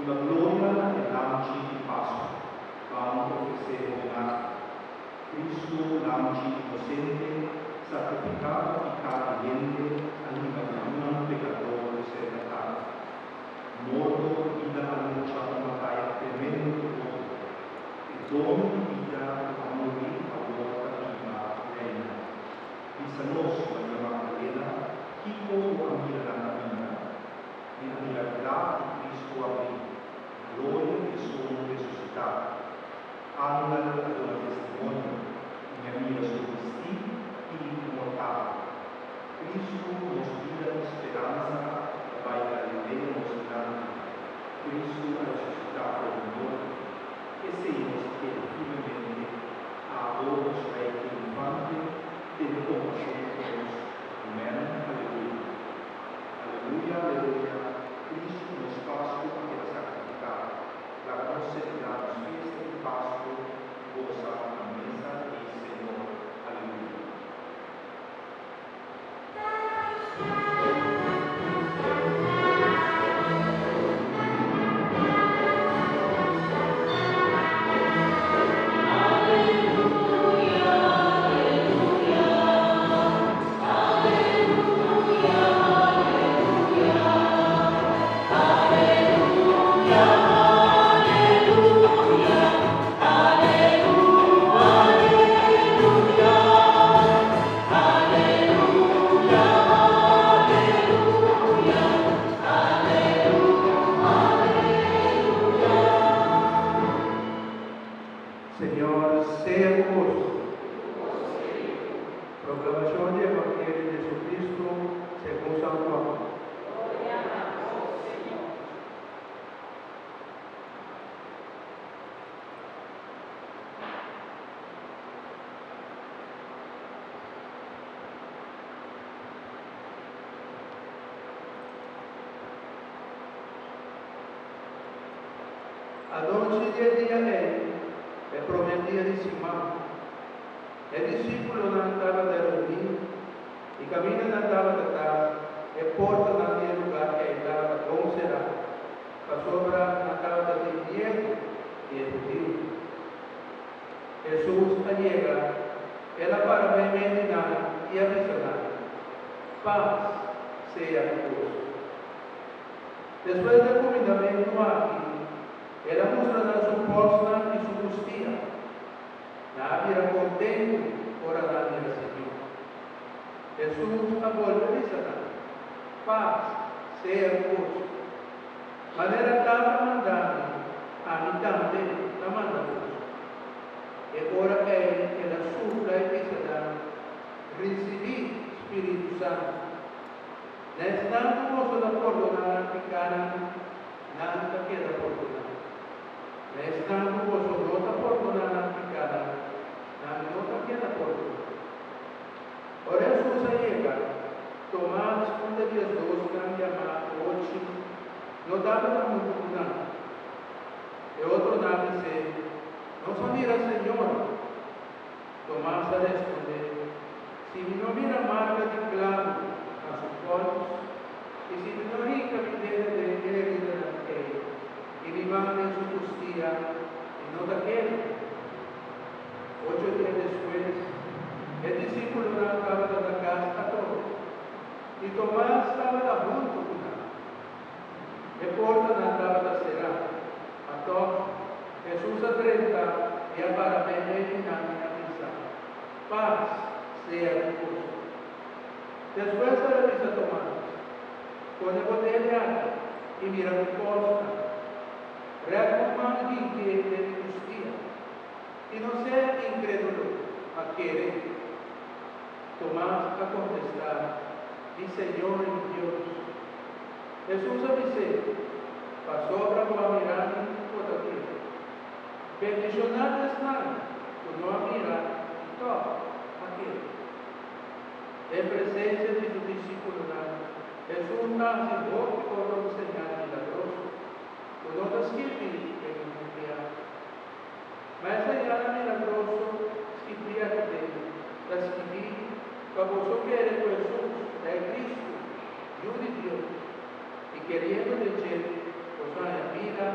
Una gloria nell'anci di Pasqua, quando professero una Cristo l'anci innocente, sacrificato y cadiente, animación pecador serenata. Morto vida annunciato battaglia tremendo e dono di vita a morire a volta viva reina. Disanos Maria Magdalena, Chico amira la vita, e la mirabilità di Cristo aprì, gloria e sono resuscitato. Angelo ad una testimonio, mi ammira su vestiti e immortale. Cristo nos vida speranza, vai Galilea nos grande. Cristo ha resucitato il morto, e se nos chiede firmemente a vos rei che infante, deve conoscernos. Amen. Alleluia. Alleluia, alleluia. Cristo nos Pasqua che ha sacrificato. La nossa grande fiesta di Pasqua, goza la mesa del Señor. Alleluia. Señor, sea con vos. Proclamación del Evangelio de Jesucristo según San Juan. Ad 11 día le prometía de Simón. El discípulo no andaba de reunir y camina no andaba de casa, e porta naquele lugar que estava como será. Passou para na casa de Diego e Eudil. Jesus llega, ela para medinar e avisar. Paz sea vos. Después del confinamiento aquí, ela mostrará su fuerza y su justicia. Nadie era contento por hablar del Señor. Jesús abolverá. Paz sea vos. Manera tan mandada, a mí también la manda vos. E ora Él, que la sufra y pisará, recibir Espíritu Santo. No estando vos de perdonar pecado, nada queda por perdonar. No estando vos de perdonar pecado, nada queda por perdonar. Por eso se llega, Tomás, un de los dos que han llamado ocho, no daba la multitud. E otro nada dice, no se mira Señor. Tomás responde, si no mira marca de clavo a sus ojos, y si no rica mi dedo de herida y mi mano en su justicia, y no da quiere. 8 días después, el discípulo no acaba de la casa todo, y Tomás estaba junto con él. E porta no acaba de cerrar. A todos, Jesús atrenta y para medinar y avisar. Paz sea con vos. Después se revisa Tomás, pone botella y mira mi costa. Recomanda que de justicia. Y no sea incrédulo a querer. Tomás a contestar, mi Señor y mi Dios. Jesús avisó, pasó para mirar por aquí. Bendicionado es nada, por no mirar todo aquí. En presencia de tu discípulo, Jesús nace vos por un señal milagroso, por no te escribir en un enviado. Mas señal milagroso, escribíate, la escribí, para vos que eres Jesús, de Cristo, y un Dios. Y queriendo decir, pues vaya vida